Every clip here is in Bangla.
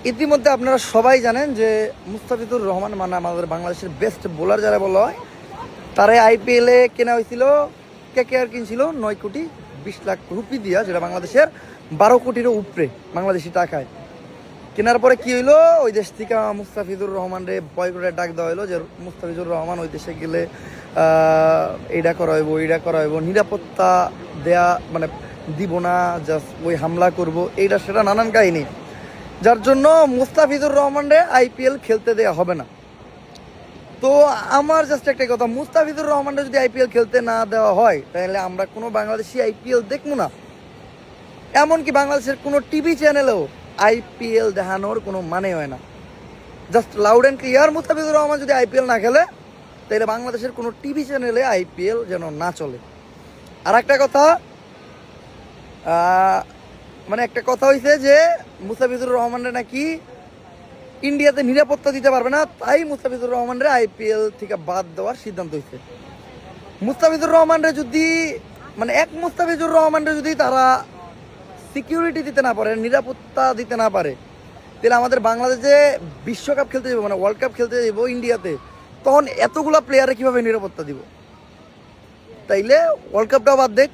ইতিমধ্যে আপনারা সবাই জানেন যে মুস্তাফিজুর রহমান মানে আমাদের বাংলাদেশের বেস্ট বোলার যারা বলা হয়, তারাই আইপিএলে কেনা হয়েছিল। কেকেআর কিনছিল 9 কোটি 20 লাখ রুপি দিয়া, যেটা বাংলাদেশের 12 কোটিরও উপরে বাংলাদেশি টাকায়। কেনার পরে কি হইলো, ওই দেশ থেকে মুস্তাফিজুর রহমান রে বয়কটের ডাক দেওয়া হইলো যে মুস্তাফিজুর রহমান ওই দেশে গেলে এইটা করা হইব, এইটা করা হইব, নিরাপত্তা দেয়া মানে দিব না, জাস্ট ওই হামলা করব, এইটা সেটা নানান কাহিনী, যার জন্য মুস্তাফিজুর রহমান রে আইপিএল খেলতে দেয়া হবে না। তো আমার জাস্ট একটা কথা, মুস্তাফিজুর রহমানরে যদি আইপিএল খেলতে না দেওয়া হয় তাহলে আমরা কোনো বাংলাদেশি আইপিএল দেখবো না। এমনকি বাংলাদেশের কোনো টিভি চ্যানেলেও আইপিএল দেখানোর কোনো মানে হয় না। Just loud and clear, Mustafizur Rahman যদি আইপিএল না খেলে তাহলে বাংলাদেশের কোনো টিভি চ্যানেলে আইপিএল যেন না চলে। আর একটা কথা, মানে একটা কথা হয়েছে যে মুস্তাফিজুর রহমানরে নাকি ইন্ডিয়াতে নিরাপত্তা দিতে পারবে না, তাই মুস্তাফিজুর রহমানরে আইপিএল থেকে বাদ দেওয়ার সিদ্ধান্ত হয়েছে। মুস্তাফিজুর রহমানরে যদি মানে মুস্তাফিজুর রহমানরে যদি তারা সিকিউরিটি দিতে না পারে, নিরাপত্তা দিতে না পারে, তাহলে আমাদের বাংলাদেশে বিশ্বকাপ খেলতে যাবো মানে ওয়ার্ল্ড কাপ খেলতে যাবো ইন্ডিয়াতে, তখন এতগুলা প্লেয়ারে কিভাবে নিরাপত্তা দিব? তাইলে ওয়ার্ল্ড কাপটাও বাদ দেখ।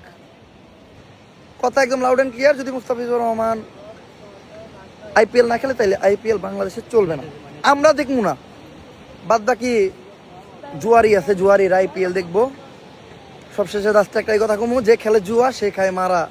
কথা একদম লাউড অ্যান্ড ক্লিয়ার, যদি মুস্তাফিজুর রহমান আইপিএল না খেলে তাইলে আইপিএল বাংলাদেশে চলবে না, আমরা দেখবো না। বাদ বাকি জুয়ারি আছে, জুয়ারির আইপিএল দেখবো। সবশেষে রাস্তা একটাই কথা কমু, যে খেলে জুয়া সে খায় মারা।